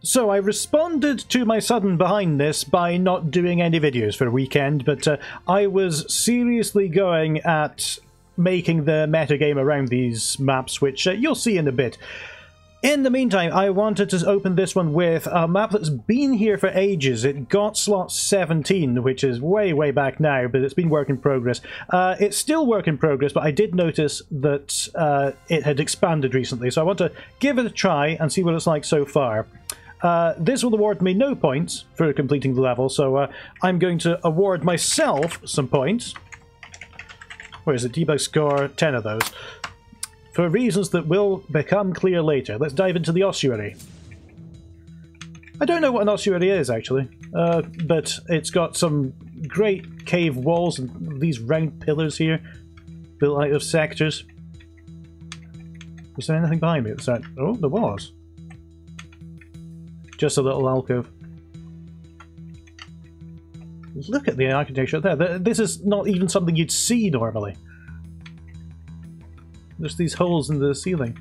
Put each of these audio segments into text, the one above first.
So I responded to my sudden behindness by not doing any videos for a weekend, but I was seriously going at making the metagame around these maps, which you'll see in a bit. In the meantime, I wanted to open this one with a map that's been here for ages. It got slot 17, which is way, way back now, but it's been work in progress. It's still work in progress, but I did notice that it had expanded recently, so I want to give it a try and see what it's like so far. This will award me no points for completing the level, so I'm going to award myself some points. Where is it? Debug score, 10 of those. For reasons that will become clear later. Let's dive into the ossuary. I don't know what an ossuary is, actually, but it's got some great cave walls and these round pillars here, built out of sectors. Was there anything behind me? Oh, there was. Just a little alcove. Look at the architecture there. This is not even something you'd see normally. There's these holes in the ceiling.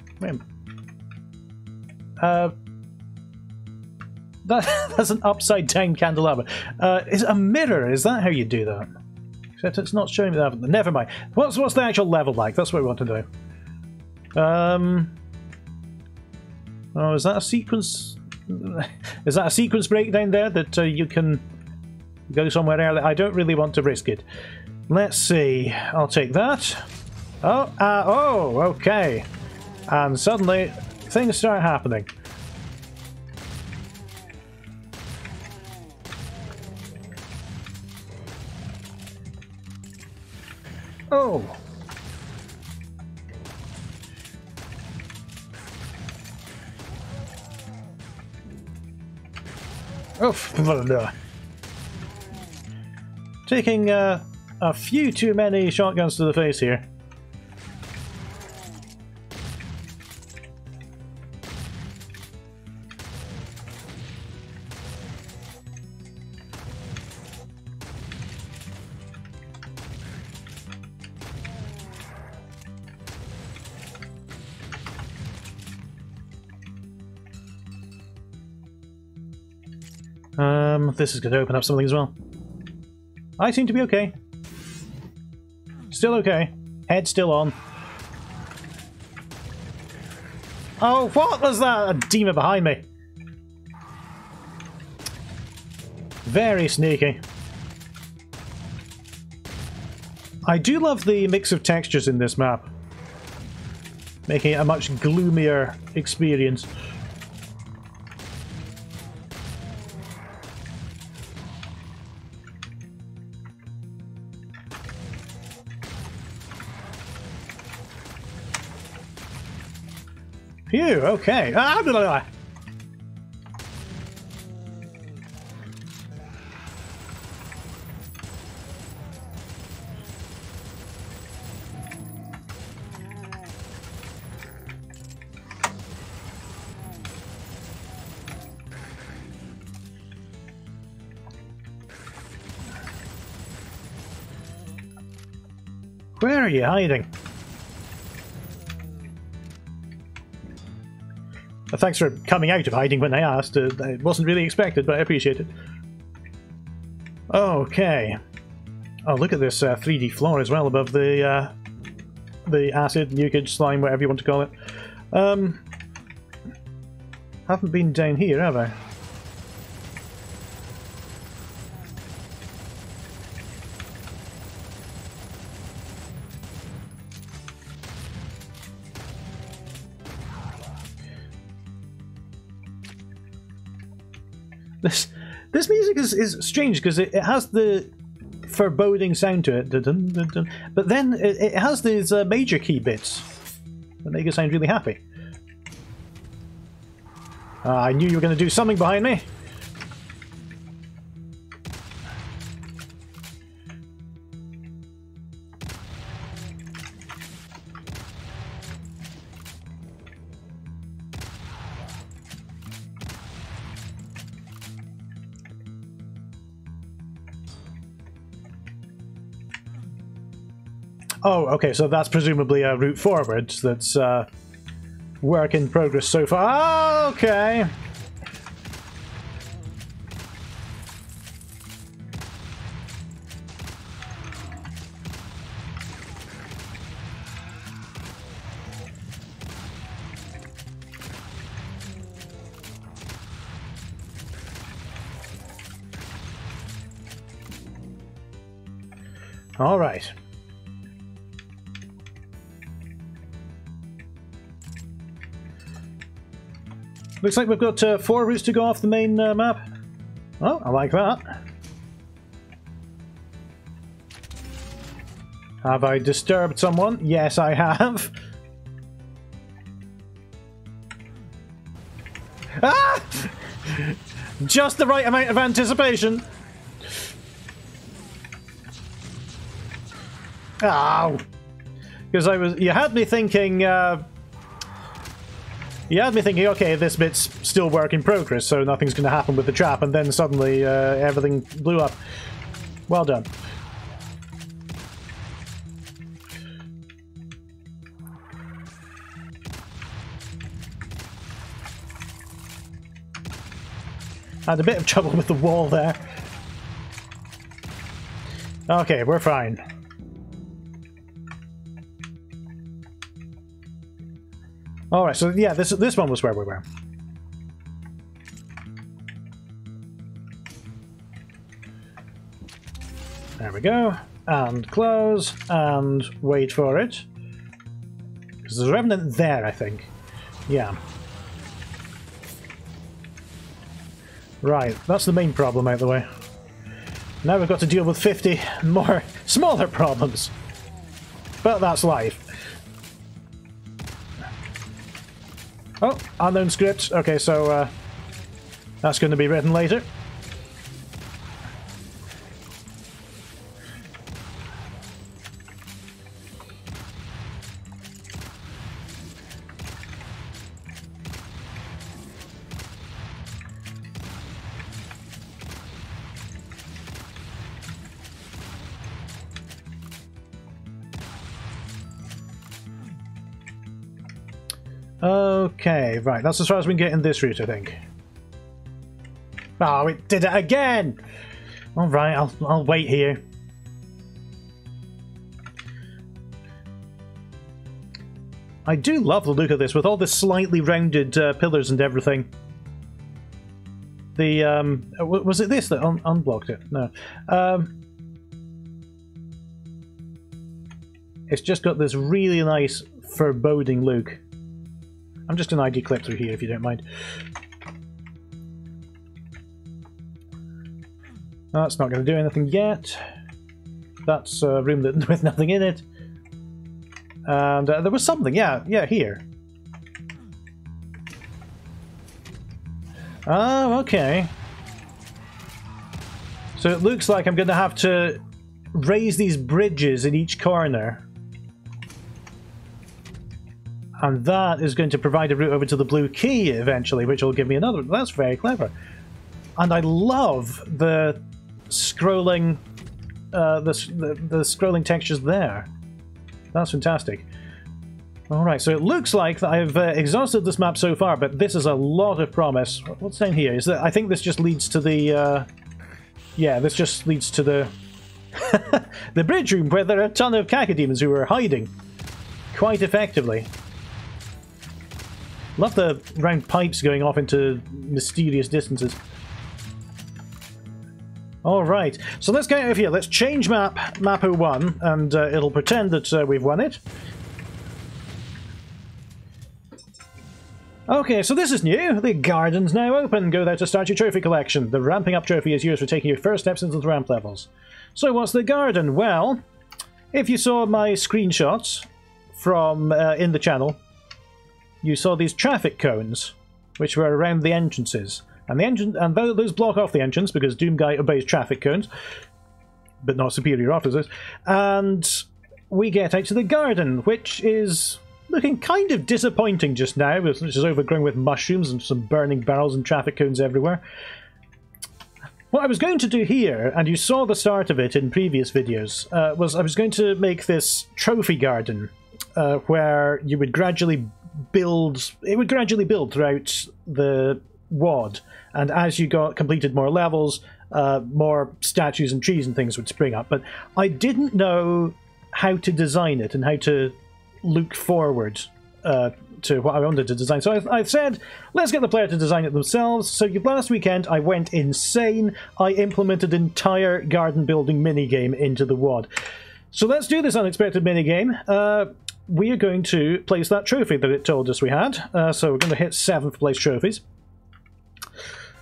That's an upside down candelabra. Is it a mirror? Is that how you do that? Except it's not showing me that. Never mind. What's the actual level like? That's what we want to do. Oh, is that a sequence? Is that a sequence breakdown there that you can go somewhere early? I don't really want to risk it. Let's see. I'll take that. Oh, okay. And suddenly, things start happening. Oh. Oh, taking a few too many shotguns to the face here. This is going to open up something as well. I seem to be okay. Still okay. Head still on. Oh, what was that? A demon behind me. Very sneaky. I do love the mix of textures in this map, making it a much gloomier experience. Phew, okay. Ah, blah, blah, blah. Where are you hiding? Thanks for coming out of hiding when I asked. It wasn't really expected, but I appreciate it. Okay. Oh, look at this 3D floor as well above the acid, mucage, slime, whatever you want to call it. Haven't been down here, have I? This music is strange because it has the foreboding sound to it, dun, dun, dun, but then it has these major key bits that make it sound really happy. I knew you were going to do something behind me. Oh, okay, so that's presumably a route forwards. That's work in progress so far. Okay. Alright. Looks like we've got 4 routes to go off the main map. Oh, I like that. Have I disturbed someone? Yes, I have. Ah! Just the right amount of anticipation. Ow! Because you had me thinking, okay, this bit's still work in progress, so nothing's going to happen with the trap, and then suddenly everything blew up. Well done. Had a bit of trouble with the wall there. Okay, we're fine. Alright, so yeah, this one was where we were. There we go. And close, and wait for it. Because there's a remnant there, I think. Yeah. Right, that's the main problem out of the way. Now we've got to deal with 50 more smaller problems. But that's life. Oh, unknown script. Okay, so that's going to be written later. Okay, right, that's as far as we can get in this route, I think. Oh, it did it again! Alright, I'll wait here. I do love the look of this, with all the slightly rounded pillars and everything. The, was it this that unblocked it? No. It's just got this really nice, foreboding look. I'm just going to ID clip through here if you don't mind. That's not going to do anything yet. That's a room with nothing in it. And there was something, yeah, here. Oh, okay. So it looks like I'm going to have to raise these bridges in each corner. And that is going to provide a route over to the blue key eventually, which will give me another. That's very clever. And I love the scrolling, the scrolling textures there. That's fantastic. All right, so it looks like that I've exhausted this map so far, but this is a lot of promise. What's down here? Is that I think this just leads to the. Yeah, this just leads to the the bridge room where there are a ton of cacodemons who are hiding quite effectively. Love the round pipes going off into mysterious distances. Alright, so let's get out of here. Let's change map 01, and it'll pretend that we've won it. Okay, so this is new. The garden's now open. Go there to start your trophy collection. The ramping up trophy is yours for taking your first steps into the ramp levels. So what's the garden? Well, if you saw my screenshots from in the channel, you saw these traffic cones, which were around the entrances. And those block off the entrance, because Doomguy obeys traffic cones, but not superior officers. And we get out to the garden, which is looking kind of disappointing just now, which is overgrown with mushrooms and some burning barrels and traffic cones everywhere. What I was going to do here, and you saw the start of it in previous videos, was I was going to make this trophy garden, where you would gradually build, it would gradually build throughout the WOD, and as you completed more levels, more statues and trees and things would spring up. But I didn't know how to design it and how to look forward to what I wanted to design. So I said, let's get the player to design it themselves. So last weekend I went insane. I implemented an entire garden building minigame into the WOD. So let's do this unexpected minigame. We are going to place that trophy that it told us we had. So we're going to hit 7th place trophies.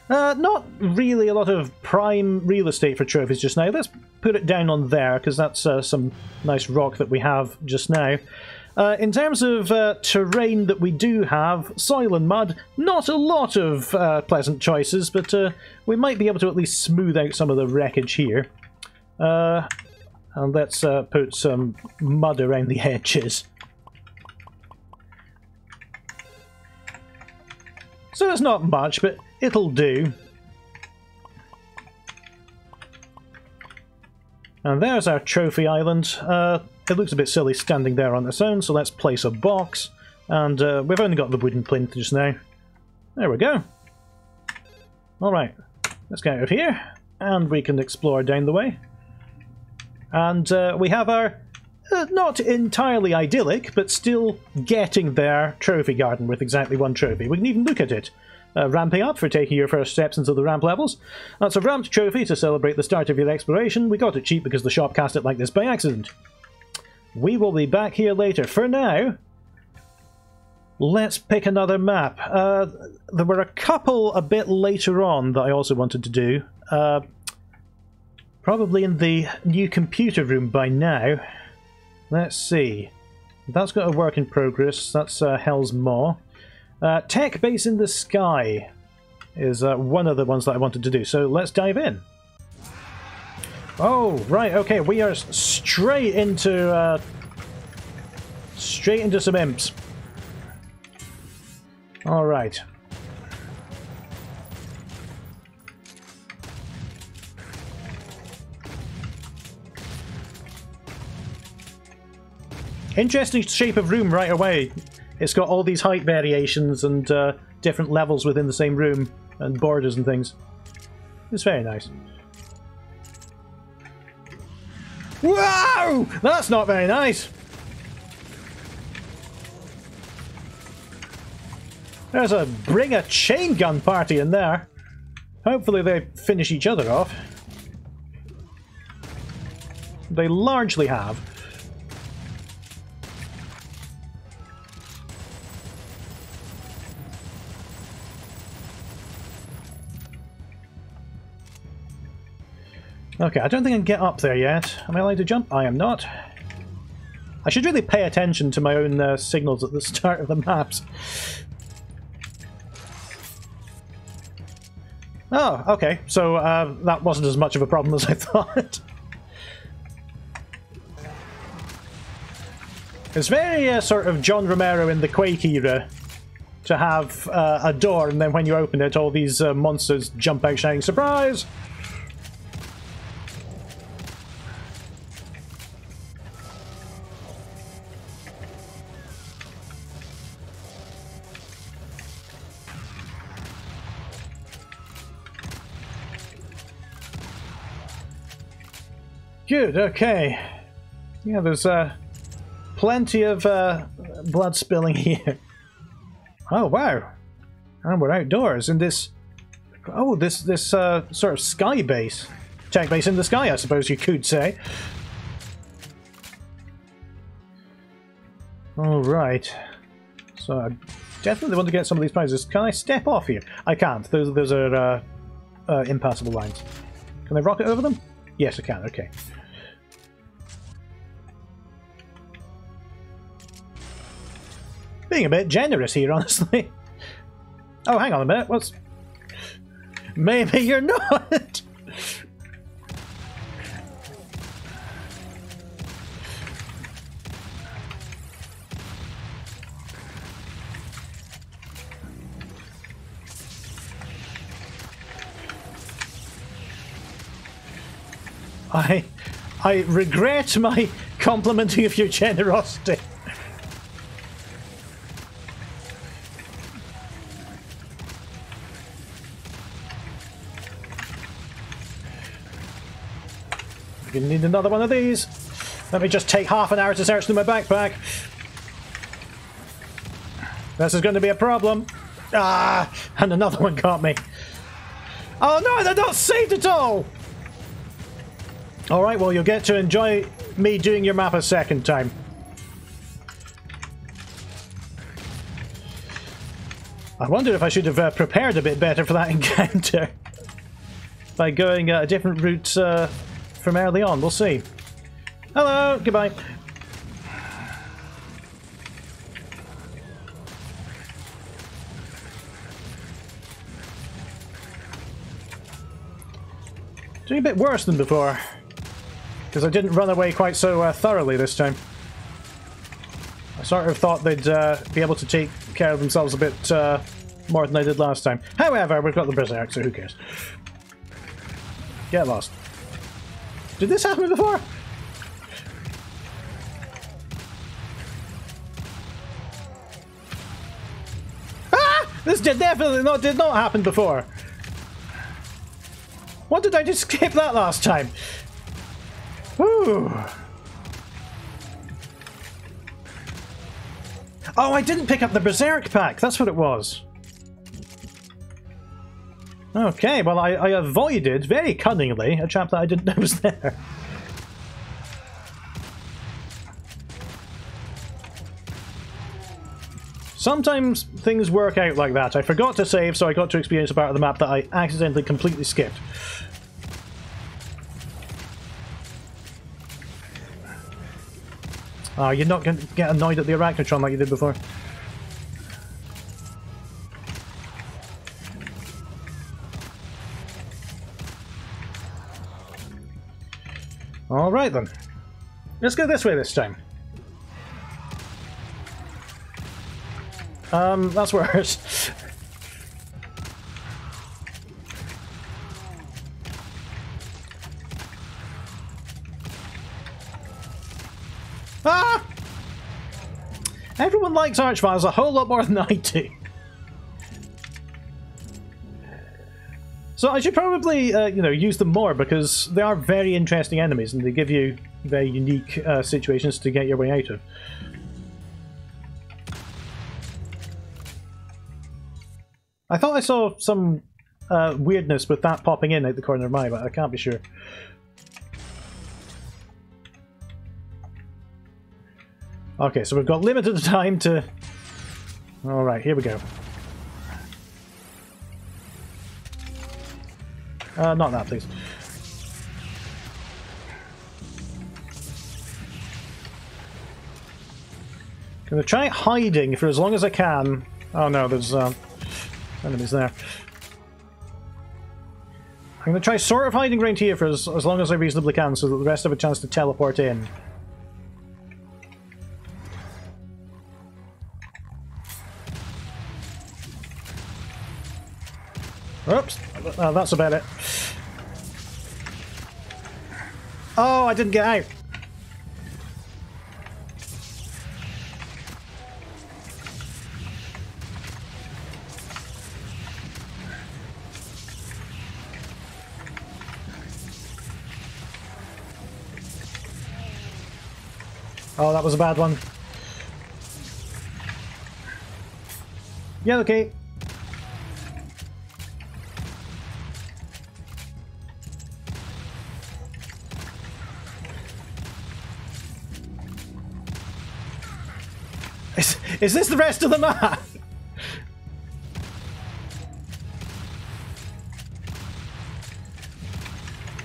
Not really a lot of prime real estate for trophies just now. Let's put it down on there, because that's some nice rock that we have just now. In terms of terrain that we do have, soil and mud, not a lot of pleasant choices, but we might be able to at least smooth out some of the wreckage here. And let's put some mud around the edges. So it's not much, but it'll do. And there's our trophy island. It looks a bit silly standing there on its own, so let's place a box. And we've only got the wooden plinth just now. There we go. Alright, let's get out of here, and we can explore down the way. And we have our, not entirely idyllic, but still getting there, trophy garden with exactly 1 trophy. We can even look at it. Ramping up for taking your first steps into the ramp levels. That's a ramped trophy to celebrate the start of your exploration. We got it cheap because the shop cast it like this by accident. We will be back here later. For now, let's pick another map. There were a couple a bit later on that I also wanted to do. Probably in the new computer room by now. Let's see. That's got a work in progress. That's Hell's Maw. Tech Base in the Sky is one of the ones that I wanted to do. So let's dive in. Oh, right, okay. We are straight into some imps. All right. Interesting shape of room right away. It's got all these height variations and different levels within the same room and borders and things. It's very nice. Wow! That's not very nice! There's a bring a chain gun party in there. Hopefully they finish each other off. They largely have. Okay, I don't think I can get up there yet. Am I allowed to jump? I am not. I should really pay attention to my own signals at the start of the maps. Oh, okay. So that wasn't as much of a problem as I thought. It's very sort of John Romero in the Quake era to have a door, and then when you open it, all these monsters jump out shouting, "Surprise!" Good, okay. Yeah, there's plenty of blood spilling here. Oh, wow. And we're outdoors in this... Oh, this sort of sky base. Tech base in the sky, I suppose you could say. Alright. So I definitely want to get some of these prizes. Can I step off here? I can't. Those are impassable lines. Can I rocket over them? Yes, I can. Okay. Being a bit generous here, honestly. Oh, hang on a minute. What's... Maybe you're not! I regret my complimenting of your generosity. I'm gonna need another one of these. Let me just take half an hour to search through my backpack. This is going to be a problem. Ah, and another one got me. Oh no, they're not saved at all! Alright, well you'll get to enjoy me doing your map a second time. I wondered if I should have prepared a bit better for that encounter. By going a different route from early on. We'll see. Hello, goodbye. Doing a bit worse than before. Because I didn't run away quite so thoroughly this time. I sort of thought they'd be able to take care of themselves a bit more than I did last time. However, we've got the Berserk, so who cares? Get lost. Did this happen before? Ah! This did not happen before. What did I just skip that last time? Whew. Oh, I didn't pick up the Berserk pack. That's what it was. Okay, well, I avoided, very cunningly, a trap that I didn't know was there. Sometimes things work out like that. I forgot to save, so I got to experience a part of the map that I accidentally completely skipped. Oh, you're not going to get annoyed at the Arachnotron like you did before. Alright then. Let's go this way this time. That's worse. Ah! Everyone likes Archviles a whole lot more than I do. So I should probably, you know, use them more because they are very interesting enemies and they give you very unique situations to get your way out of. I thought I saw some weirdness with that popping in out the corner of my eye, but I can't be sure. Okay, so we've got limited time to... Alright, here we go. Not that, please. Gonna try hiding for as long as I can. Oh no, there's enemies there. I'm gonna try sort of hiding around here for as long as I reasonably can so that the rest have a chance to teleport in. Oops, that's about it. Oh, I didn't get out. Oh, that was a bad one. Yeah, okay. Is this the rest of the map?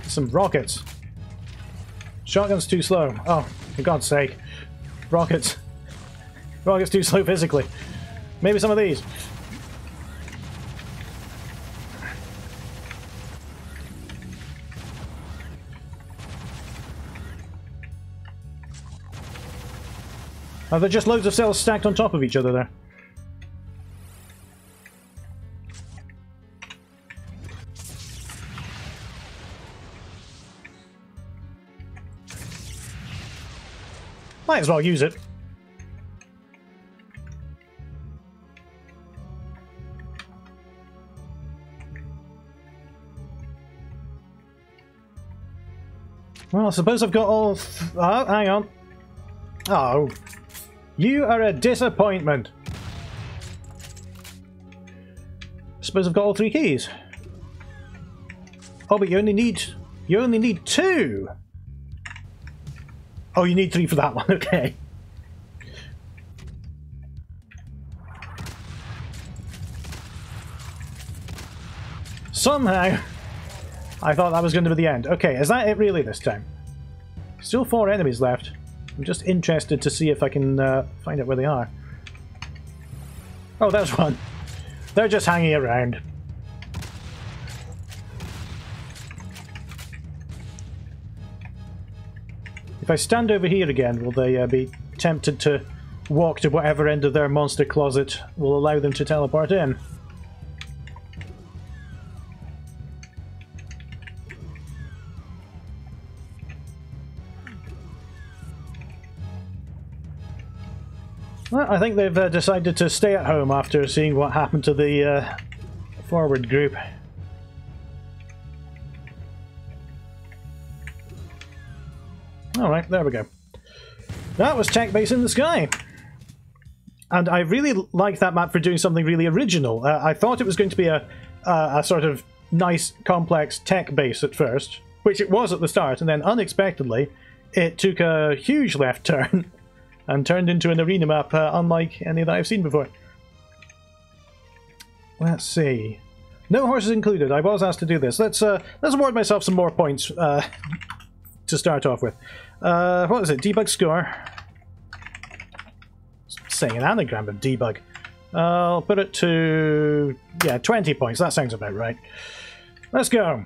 Some rockets. Shotgun's too slow. Oh, for God's sake. Rockets. Rockets too slow physically. Maybe some of these. Are there just loads of cells stacked on top of each other there? Might as well use it. Well, I suppose I've got all... Oh, hang on. Oh. You are a disappointment. Suppose I've got all 3 keys. Oh, but you only need 2. Oh, you need 3 for that one, okay. Somehow, I thought that was going to be the end. Okay, is that it really this time? Still 4 enemies left. I'm just interested to see if I can find out where they are. Oh, there's one. They're just hanging around. If I stand over here again, will they be tempted to walk to whatever end of their monster closet will allow them to teleport in? Well, I think they've decided to stay at home after seeing what happened to the forward group. Alright, there we go. That was Tech Base in the Sky! And I really liked that map for doing something really original. I thought it was going to be a sort of nice, complex tech base at first, which it was at the start, and then unexpectedly it took a huge left turn and turned into an arena map unlike any that I've seen before. Let's see. No horses included. I was asked to do this. Let's award myself some more points to start off with. What is it? Debug score. Saying an anagram of debug. I'll put it to 20 points. That sounds about right. Let's go.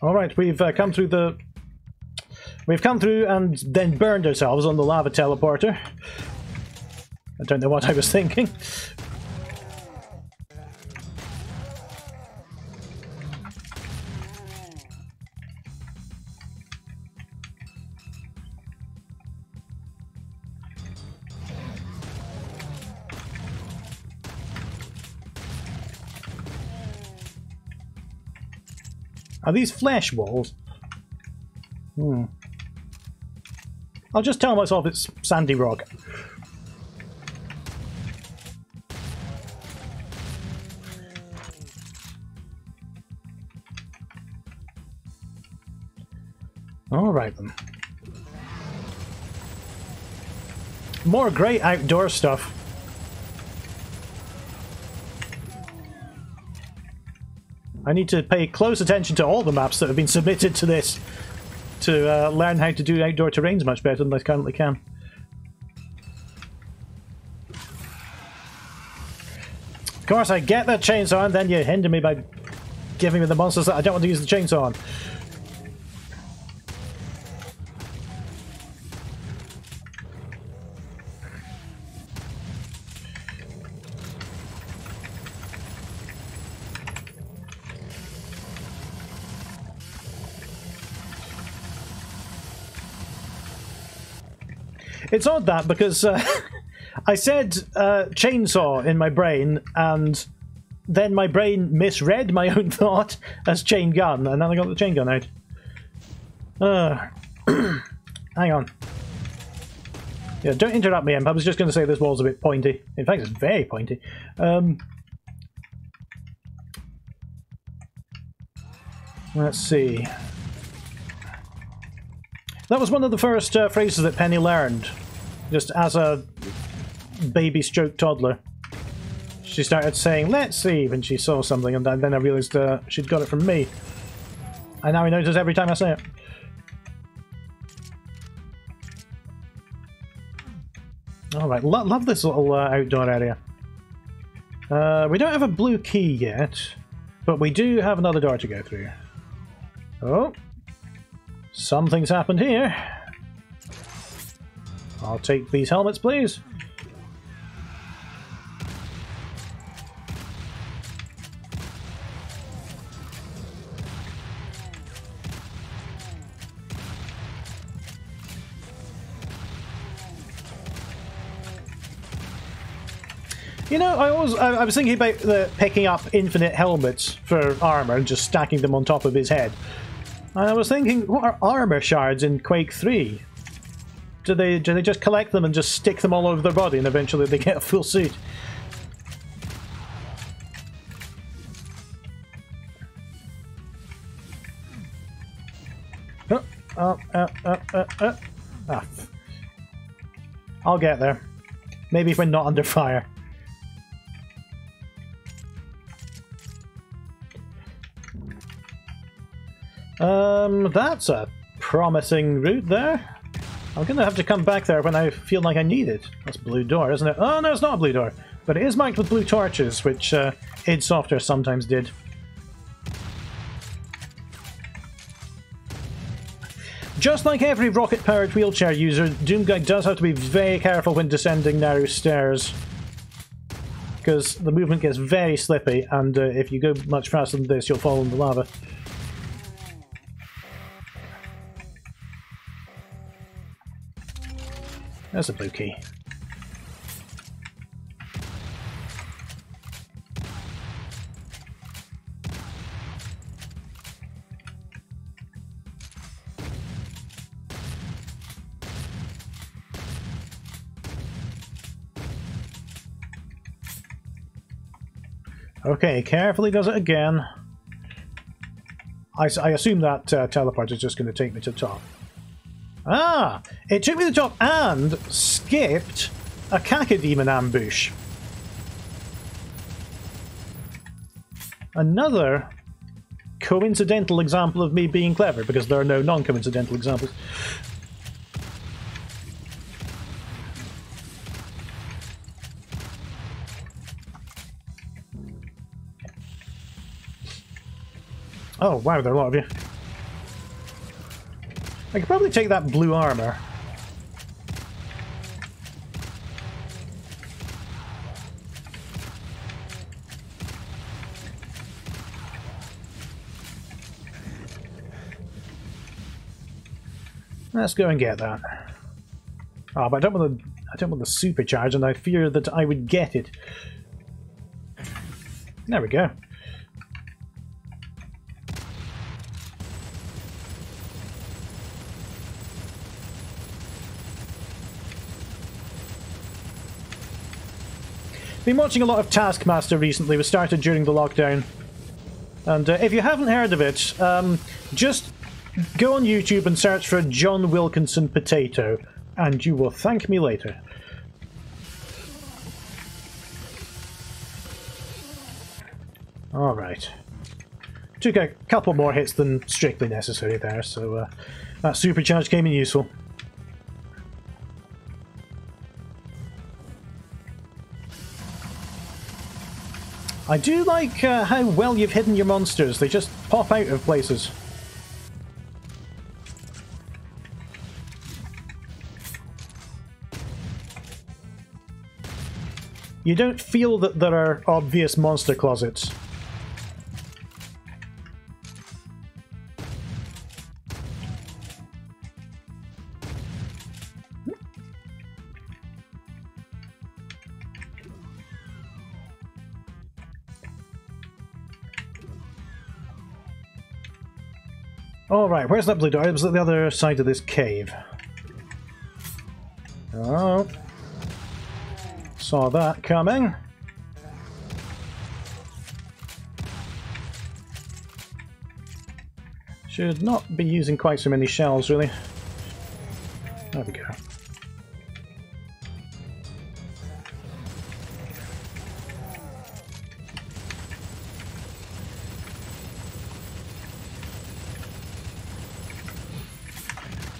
All right, we've come through and then burned ourselves on the lava teleporter. I don't know what I was thinking. Are these flesh walls? I'll just tell myself it's sandy rock. Alright then. More great outdoor stuff. I need to pay close attention to all the maps that have been submitted to this to learn how to do outdoor terrains much better than I currently can. Of course, I get that chainsaw and then you hinder me by giving me the monsters that I don't want to use the chainsaw on. It's odd that, because I said chainsaw in my brain, and then my brain misread my own thought as chain gun, and then I got the chain gun out. Hang on. Yeah, don't interrupt me, Imp. I was just going to say this wall's a bit pointy. In fact, it's very pointy. Let's see. That was one of the first phrases that Penny learned, just as a baby stroke toddler. She started saying, "Let's see," when she saw something, and then I realised she'd got it from me. And now I notice every time I say it. Alright, love this little outdoor area. We don't have a blue key yet, but we do have another door to go through. Oh. Something's happened here. I'll take these helmets, please. You know, I was thinking about picking up infinite helmets for armor and just stacking them on top of his head. And I was thinking, what are armor shards in Quake 3? Do they just collect them and just stick them all over their body and eventually they get a full suit? Oh, Ah. I'll get there. Maybe if we're not under fire. That's a promising route there. I'm gonna have to come back there when I feel like I need it. That's a blue door, isn't it? Oh no, it's not a blue door. But it is marked with blue torches, which id Software sometimes did. Just like every rocket-powered wheelchair user, Doomguy does have to be very careful when descending narrow stairs. Because the movement gets very slippy, and if you go much faster than this, you'll fall in the lava. There's a blue key. Okay, carefully does it again. I assume that teleport is just going to take me to the top. Ah! It took me to the top and skipped a Cacodemon ambush. Another coincidental example of me being clever, because there are no non-coincidental examples. Oh, wow, there are a lot of you. I could probably take that blue armor. Let's go and get that. Oh, but I don't want the supercharge, and I fear that I would get it. There we go. Been watching a lot of Taskmaster recently. We started during the lockdown. And if you haven't heard of it, just go on YouTube and search for John Wilkinson Potato, and you will thank me later. Alright. Took a couple more hits than strictly necessary there, so that supercharge came in useful. I do like how well you've hidden your monsters. They just pop out of places. You don't feel that there are obvious monster closets. Alright, where's that blue door? It was at the other side of this cave. Oh. Saw that coming. Should not be using quite so many shells, really. There we go.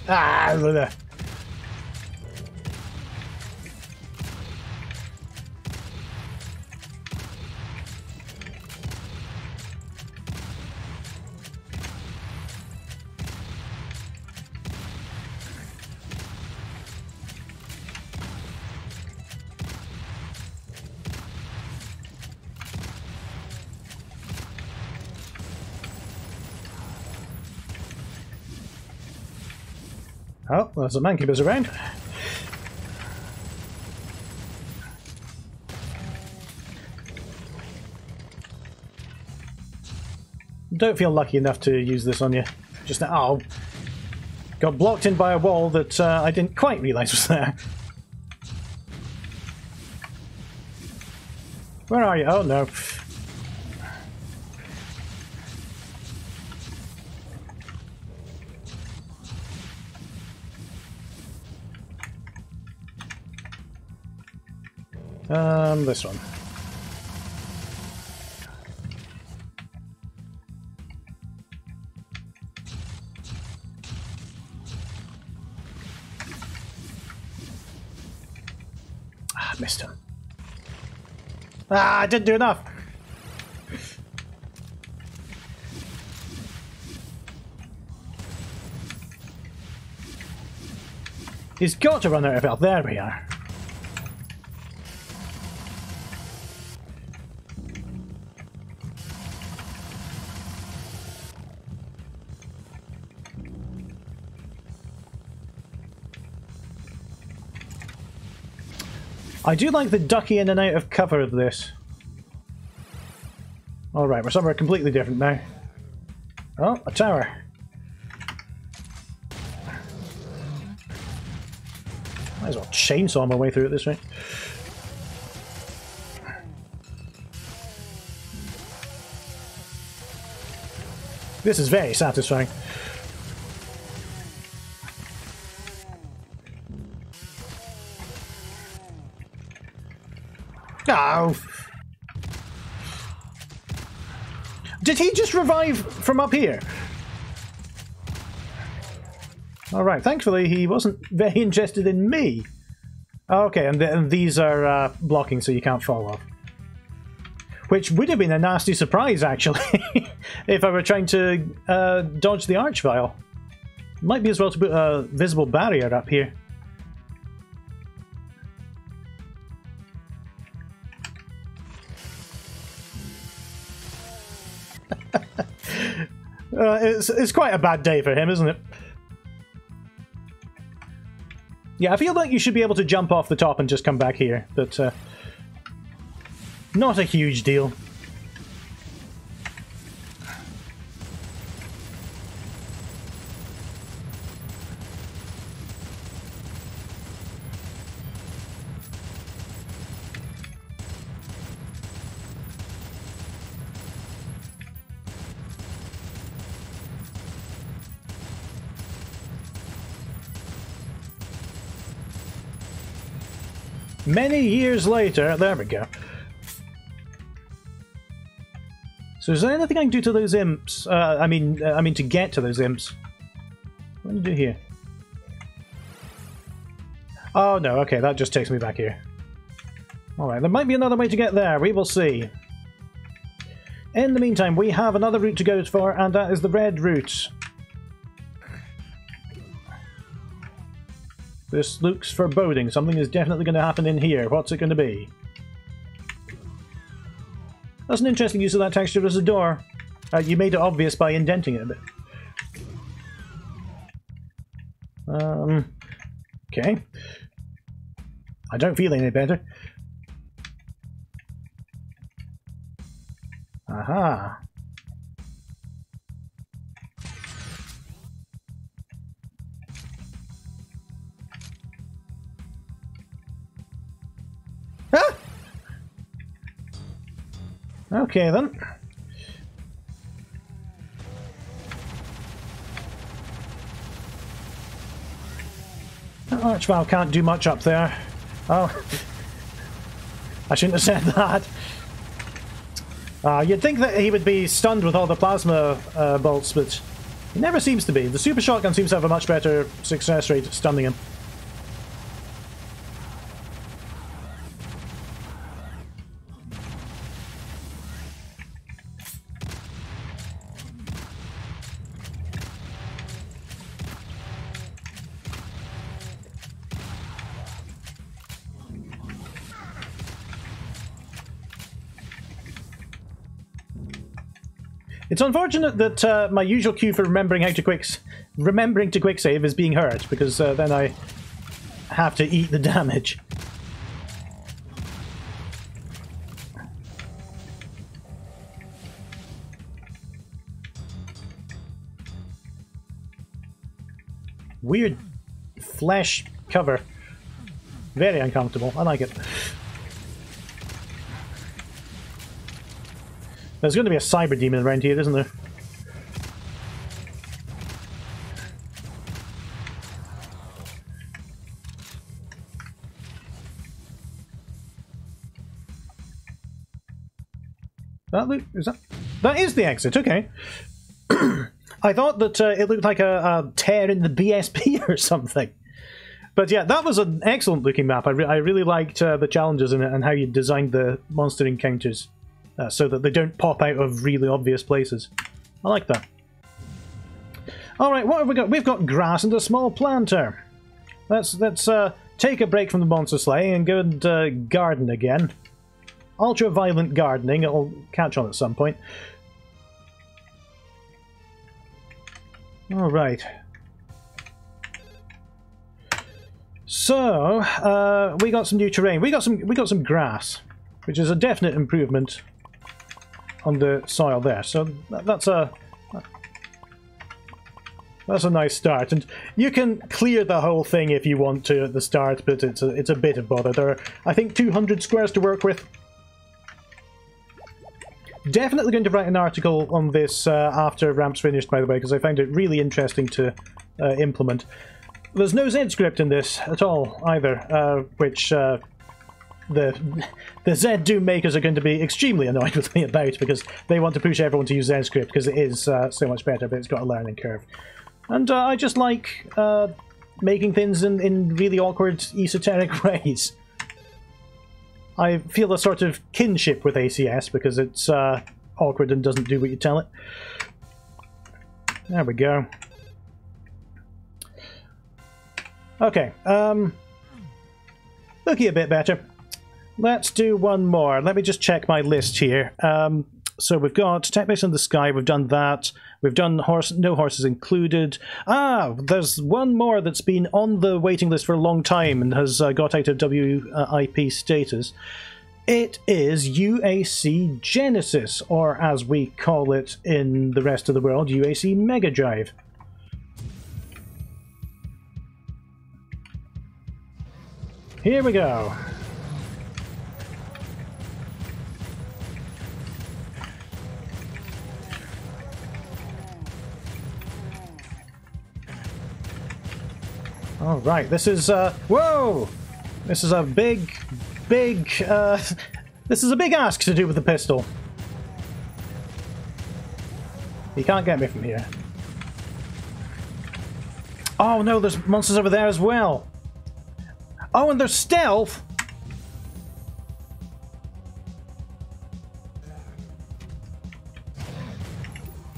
Ah, look there. Oh, there's a Mancubus around. Don't feel lucky enough to use this on you. Just oh, got blocked in by a wall that I didn't quite realise was there. Where are you? Oh no. This one. Ah, I missed him. Ah, I didn't do enough. He's got to run out of health. There we are. I do like the ducky in and out of cover of this. Alright, we're somewhere completely different now. Oh, a tower. Might as well chainsaw my way through at this rate. This is very satisfying. Oh! Did he just revive from up here? Alright, thankfully he wasn't very interested in me. Okay, and these are blocking so you can't fall off. Which would have been a nasty surprise, actually, if I were trying to dodge the Archvile. Might be as well to put a visible barrier up here. It's quite a bad day for him, isn't it? Yeah, I feel like you should be able to jump off the top and just come back here, but not a huge deal. Many years later, there we go. So is there anything I can do to those imps? I mean to get to those imps. What do I do here? Oh no, okay, that just takes me back here. Alright, there might be another way to get there, we will see. In the meantime, we have another route to go for, and that is the red route. This looks foreboding. Something is definitely going to happen in here. What's it going to be? That's an interesting use of that texture as a door. You made it obvious by indenting it a bit. Okay. I don't feel any better. Aha. Ah! Okay then. That Archvile can't do much up there. Oh. I shouldn't have said that. You'd think that he would be stunned with all the plasma bolts, but he never seems to be. The super shotgun seems to have a much better success rate at stunning him. It's unfortunate that my usual cue for remembering to quick save is being hurt, because then I have to eat the damage. Weird flesh cover. Very uncomfortable. I like it. There's going to be a cyber demon around here, isn't there? That is the exit, okay. I thought that it looked like a tear in the BSP or something. But yeah, that was an excellent looking map. I really liked the challenges in it and how you designed the monster encounters so that they don't pop out of really obvious places. I like that. Alright, what have we got? We've got grass and a small planter. Let's take a break from the monster slaying and go and garden again. Ultra-violent gardening, it'll catch on at some point. Alright. So, we got some new terrain. We got some grass, which is a definite improvement on the soil there. So that's a nice start, and you can clear the whole thing if you want to at the start, but it's a bit of bother. There are, I think, 200 squares to work with. Definitely going to write an article on this after Ramp's finished, by the way, because I found it really interesting to implement. There's no Z script in this at all, either, which the Z Doom makers are going to be extremely annoyed with me about, because they want to push everyone to use Z script because it is so much better, but it's got a learning curve. And I just like making things in really awkward, esoteric ways. I feel a sort of kinship with ACS because it's awkward and doesn't do what you tell it. There we go. Okay, looking a bit better. Let's do one more. Let me just check my list here. So we've got Tech Base in the Sky, we've done that. We've done No Horses Included. Ah, there's one more that's been on the waiting list for a long time and has got out of WIP status. It is UAC Genesis, or as we call it in the rest of the world, UAC Mega Drive. Here we go. All right, this is whoa! This is a big this is a big ask to do with the pistol. You can't get me from here. Oh no, there's monsters over there as well. Oh, and there's stealth.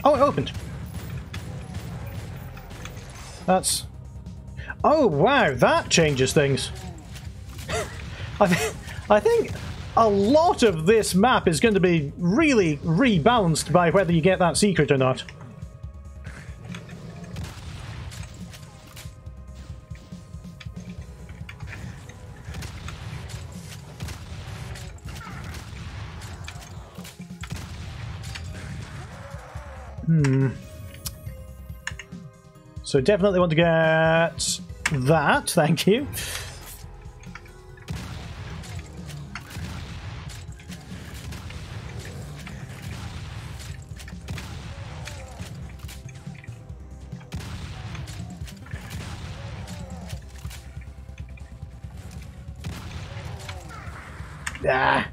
Oh, it opened. That's... Oh, wow, that changes things. I think a lot of this map is going to be really rebalanced by whether you get that secret or not. So definitely want to get that, thank you. Ah.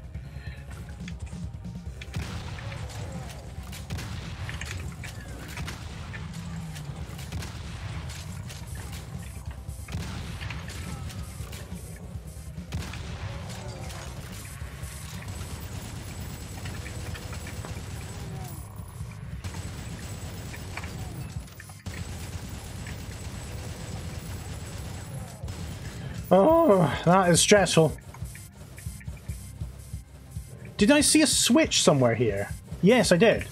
Oh, that is stressful. Did I see a switch somewhere here? Yes, I did.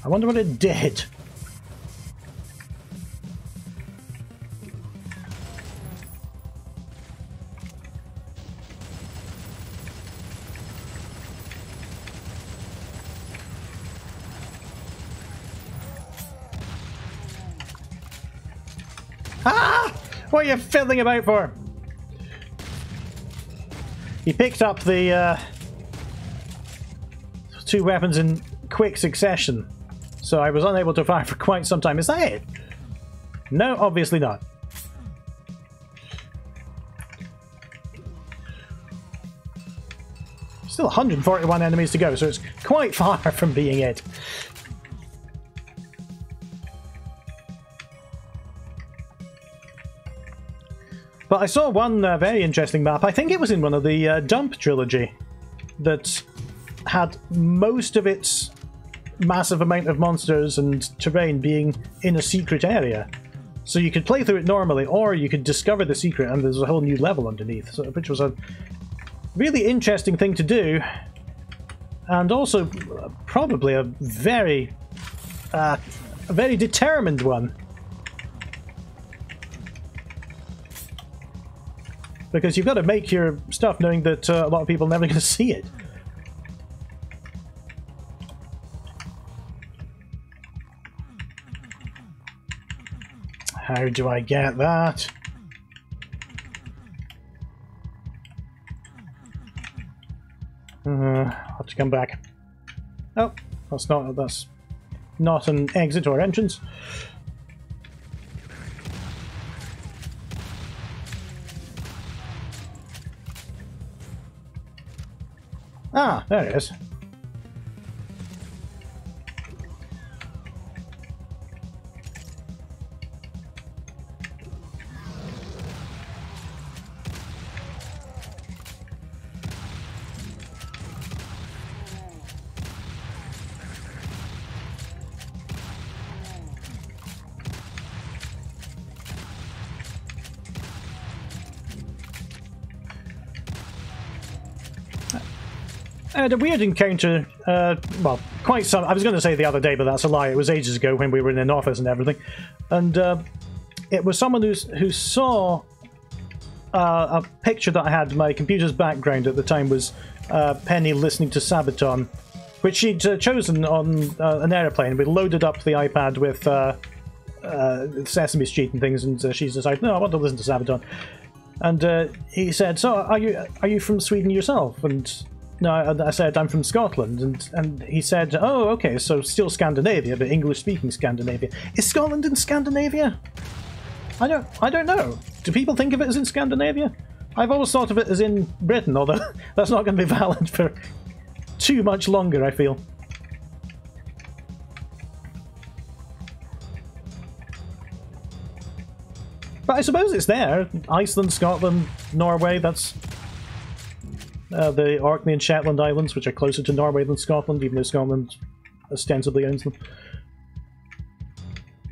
I wonder what it did. Ah! What are you fiddling about for? He picked up the two weapons in quick succession, so I was unable to fire for quite some time. Is that it? No, obviously not. Still 141 enemies to go, so it's quite far from being it. But I saw one very interesting map. I think it was in one of the Dump trilogy that had most of its massive amount of monsters and terrain being in a secret area. So you could play through it normally, or you could discover the secret and there's a whole new level underneath, so, which was a really interesting thing to do, and also probably a very determined one. Because you've got to make your stuff knowing that a lot of people are never going to see it. How do I get that? I'll have to come back. Oh, that's not an exit or entrance. Ah, there it is. I had a weird encounter, well, quite some... I was going to say the other day, but that's a lie. It was ages ago when we were in an office and everything. And it was someone who saw a picture that I had. My computer's background at the time was Penny listening to Sabaton, which she'd chosen on an aeroplane. We loaded up the iPad with Sesame Street and things, and she's decided, no, I want to listen to Sabaton. And he said, so are you from Sweden yourself? And... no, I said I'm from Scotland, and he said, "Oh, okay, so still Scandinavia, but English-speaking Scandinavia. Is Scotland in Scandinavia? I don't know. Do people think of it as in Scandinavia? I've always thought of it as in Britain, although that's not going to be valid for too much longer, I feel." But I suppose it's there. Iceland, Scotland, Norway. That's. The Orkney and Shetland Islands, which are closer to Norway than Scotland, even though Scotland ostensibly owns them.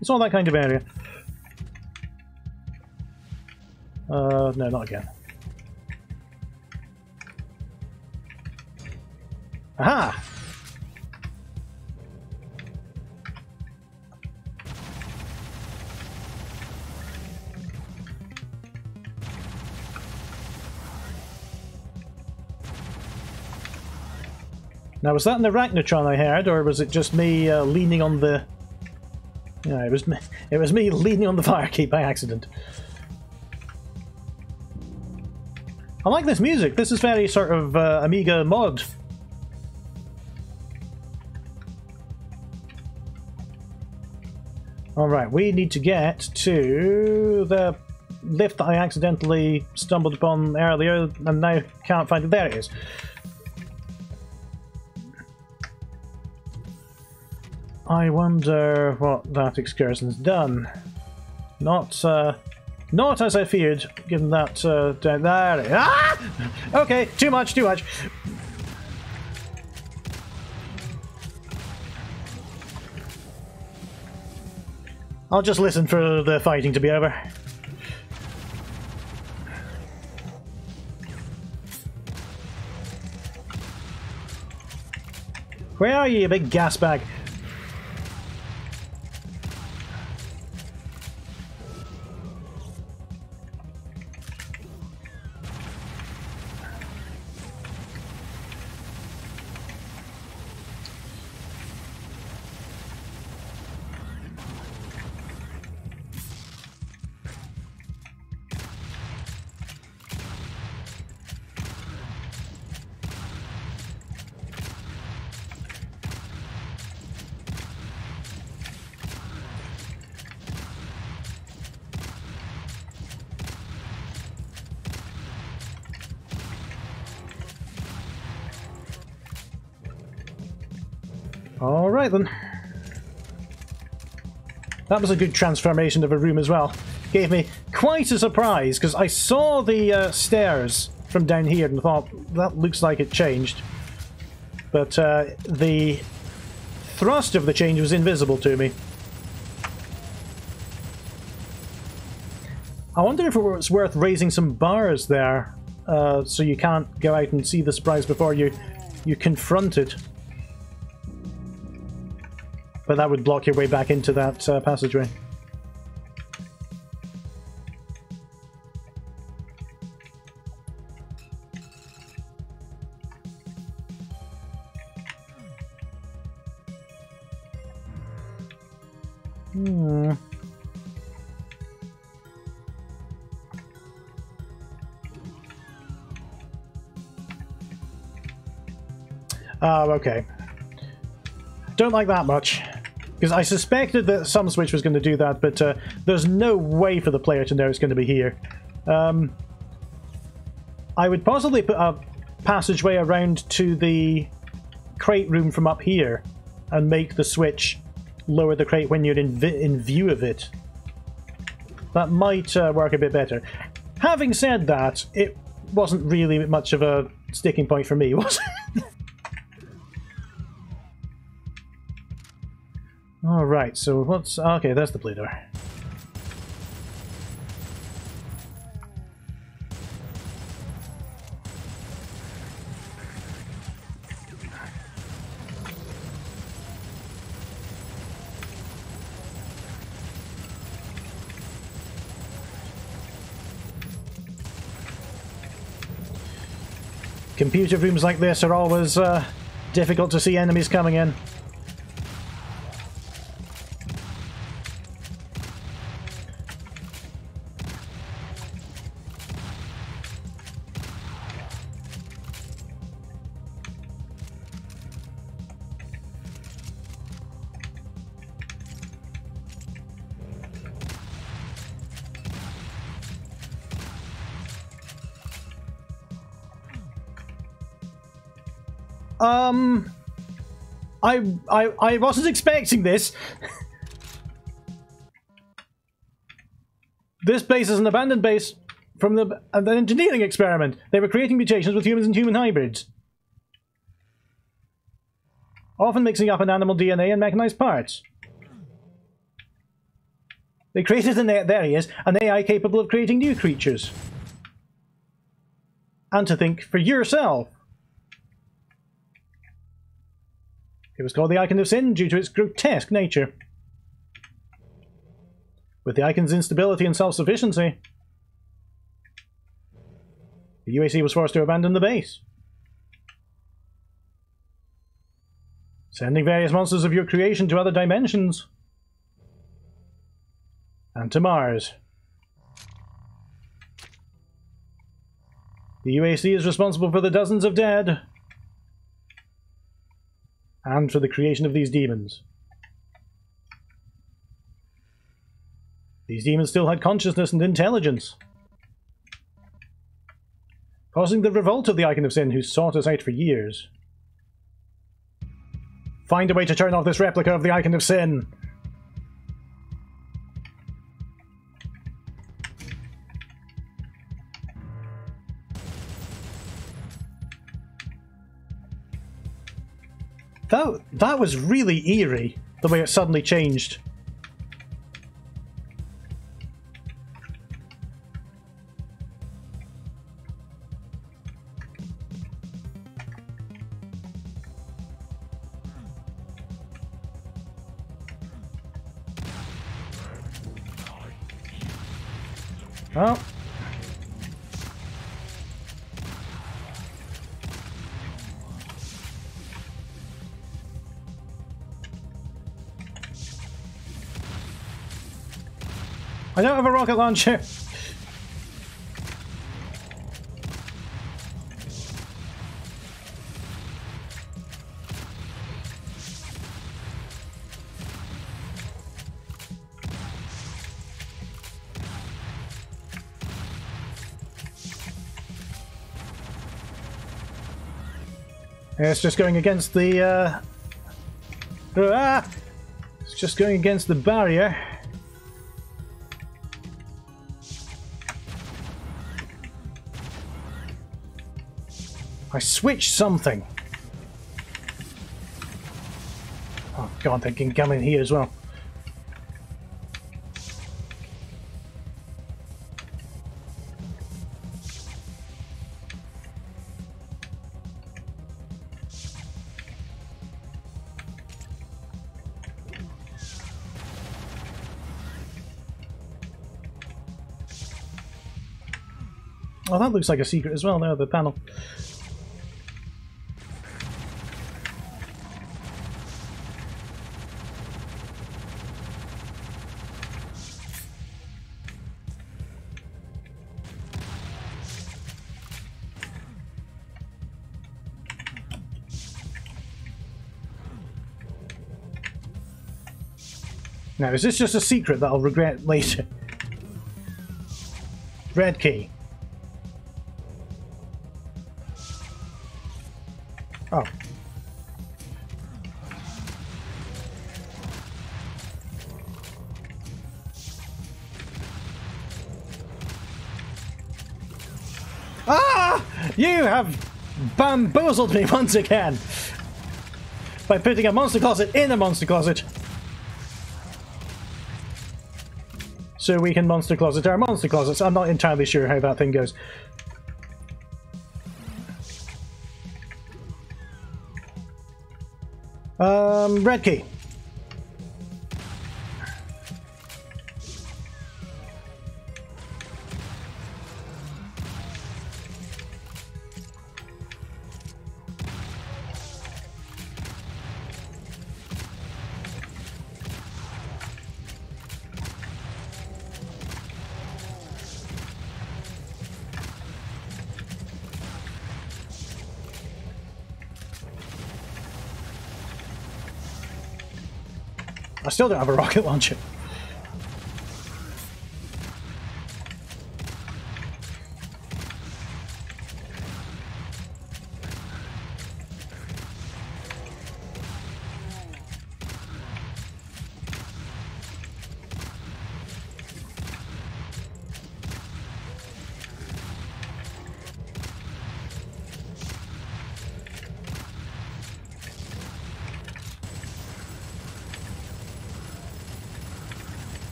It's all that kind of area. No, not again. Aha! Now, was that an Arachnotron I heard, or was it just me leaning on the... Yeah, it was me leaning on the fire key by accident. I like this music. This is very sort of Amiga mod. Alright, we need to get to the lift that I accidentally stumbled upon earlier and now can't find it. There it is. I wonder what that excursion's done. Not as I feared, given that down there. Ah! Okay, too much, too much. I'll just listen for the fighting to be over. Where are you big gas bag? Alright then. That was a good transformation of a room as well. Gave me quite a surprise, because I saw the stairs from down here and thought, that looks like it changed. But the thrust of the change was invisible to me. I wonder if it was worth raising some bars there, so you can't go out and see the surprise before you confront it. But that would block your way back into that passageway. Oh, okay. Don't like that much. Because I suspected that some switch was going to do that, but there's no way for the player to know it's going to be here. I would possibly put a passageway around to the crate room from up here and make the switch lower the crate when you're in view of it. That might work a bit better. Having said that, it wasn't really much of a sticking point for me, was it? Alright, so what's... Okay, that's the blue door. Computer rooms like this are always difficult to see enemies coming in. I wasn't expecting this. This base is an abandoned base from an engineering experiment. They were creating mutations with humans and human hybrids, often mixing up an animal DNA and mechanized parts. They created there he is, an AI capable of creating new creatures. And to think for yourself. It was called the Icon of Sin due to its grotesque nature. With the Icon's instability and self-sufficiency, the UAC was forced to abandon the base, sending various monsters of your creation to other dimensions and to Mars. The UAC is responsible for the dozens of dead and for the creation of these demons. These demons still had consciousness and intelligence, causing the revolt of the Icon of Sin, who sought us out for years. Find a way to turn off this replica of the Icon of Sin. That was really eerie, the way it suddenly changed. Oh. I don't have a rocket launcher. It's just going against the Ah! It's just going against the barrier. I switched something. Oh god, they can come in here as well. Oh, that looks like a secret as well, there, the panel. Now, is this just a secret that I'll regret later? Red key. Oh. Ah! You have bamboozled me once again by putting a monster closet in a monster closet. So we can monster closet our monster closets. I'm not entirely sure how that thing goes. Red key. I still don't have a rocket launcher.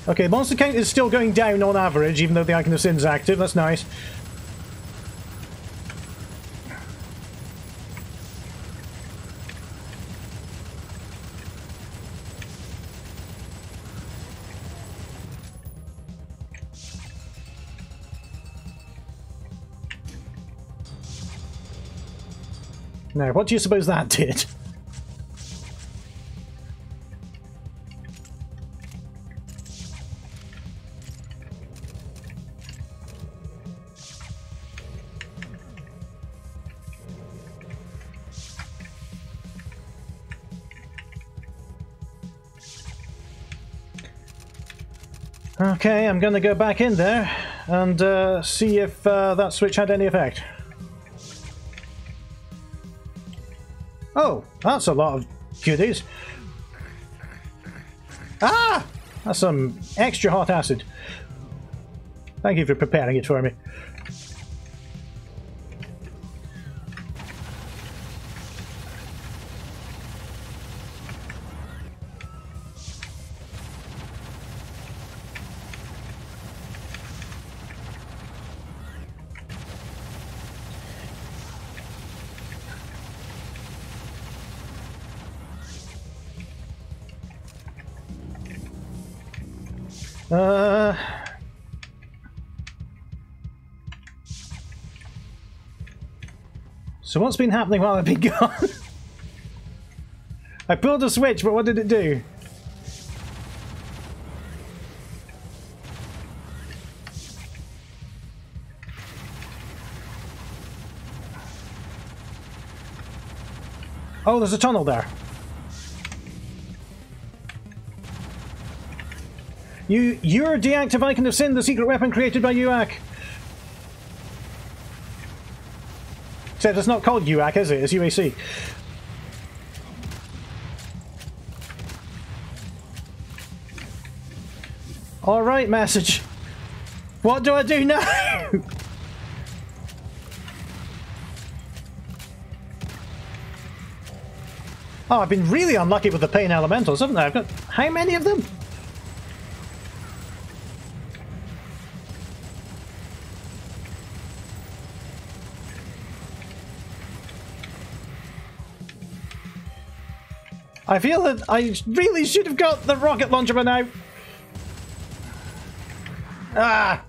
Okay, monster count is still going down on average, even though the Icon of Sin's active. That's nice. Now, what do you suppose that did? Okay, I'm going to go back in there and see if that switch had any effect. Oh, that's a lot of goodies. Ah! That's some extra hot acid. Thank you for preparing it for me. So what's been happening while I've been gone? I pulled a switch, but what did it do? Oh, there's a tunnel there. You're deactive Icon of Sin, the secret weapon created by UAC. Except it's not called UAC, is it? It's UAC. Alright, message. What do I do now? Oh, I've been really unlucky with the pain elementals, haven't I? I've got... How many of them? I feel that I really should have got the rocket launcher by now. Ah!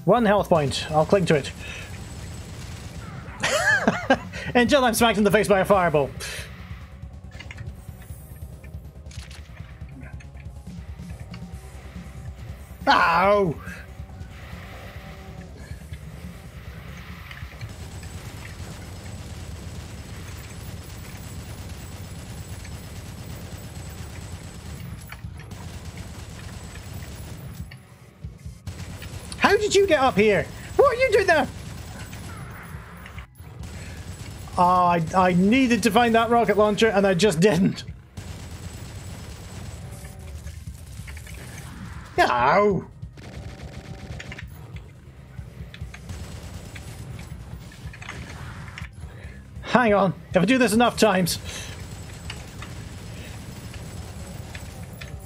One health point. I'll cling to it. Until I'm smacked in the face by a fireball. Ow! How did you get up here? What are you doing there? Oh, I needed to find that rocket launcher and I just didn't. Ow! Hang on, if I do this enough times.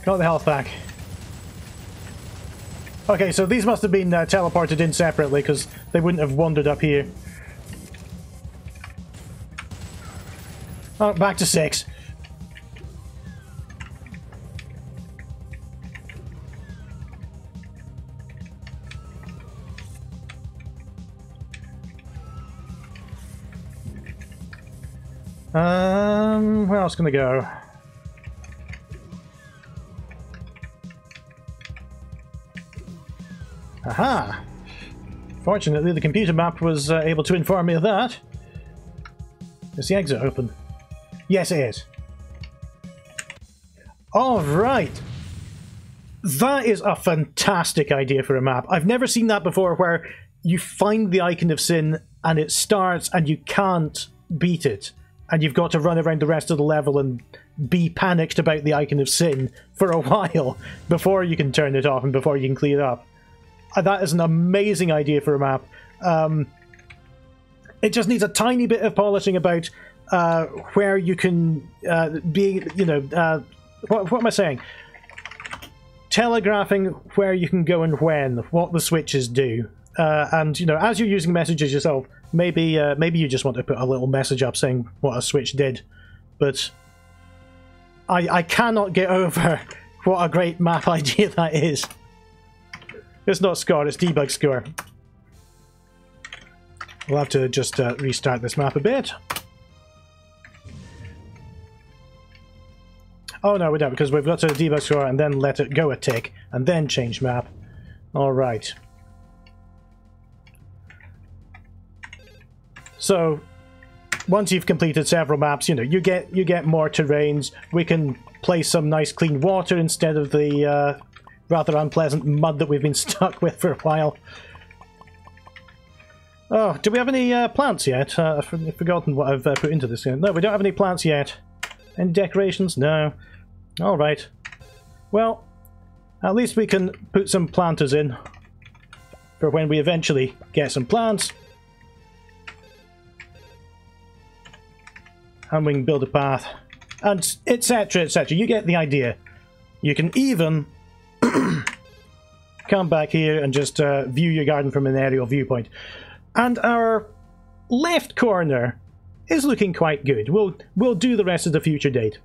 Got the health back. Okay, so these must have been teleported in separately because they wouldn't have wandered up here. Oh, back to 6. Where else can I go? Aha! Fortunately, the computer map was able to inform me of that. Is the exit open? Yes, it is. Alright! That is a fantastic idea for a map. I've never seen that before, where you find the Icon of Sin and it starts and you can't beat it. And you've got to run around the rest of the level and be panicked about the Icon of Sin for a while before you can turn it off and before you can clear it up. That is an amazing idea for a map. It just needs a tiny bit of polishing about where you can be, you know, what am I saying? Telegraphing where you can go and when, what the switches do. And, you know, as you're using messages yourself, maybe maybe you just want to put a little message up saying what a switch did. But I cannot get over what a great map idea that is. It's not score, it's debug score. We'll have to just restart this map a bit. Oh no, we don't, because we've got to debug score and then let it go a tick, and then change map. Alright. So, once you've completed several maps, you know, you get more terrains. We can place some nice clean water instead of the rather unpleasant mud that we've been stuck with for a while. Oh, do we have any plants yet? I've forgotten what I've put into this game. No, we don't have any plants yet. Any decorations? No. Alright. Well, at least we can put some planters in for when we eventually get some plants. And we can build a path. And etc, etc. You get the idea. You can even come back here and just view your garden from an aerial viewpoint. And our left corner is looking quite good. We'll do the rest at a future date.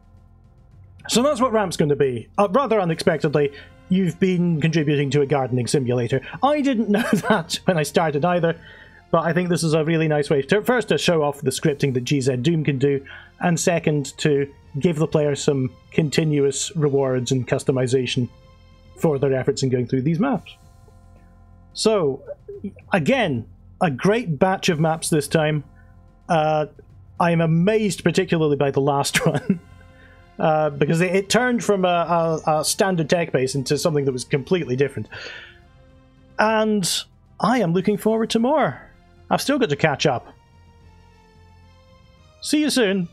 So that's what Ramp's going to be. Rather unexpectedly, you've been contributing to a gardening simulator. I didn't know that when I started either, but I think this is a really nice way to, first, to show off the scripting that GZ Doom can do, and second, to give the player some continuous rewards and customization for their efforts in going through these maps. So, again, a great batch of maps this time. I'm amazed particularly by the last one. because it turned from a standard tech base into something that was completely different. And I am looking forward to more. I've still got to catch up. See you soon.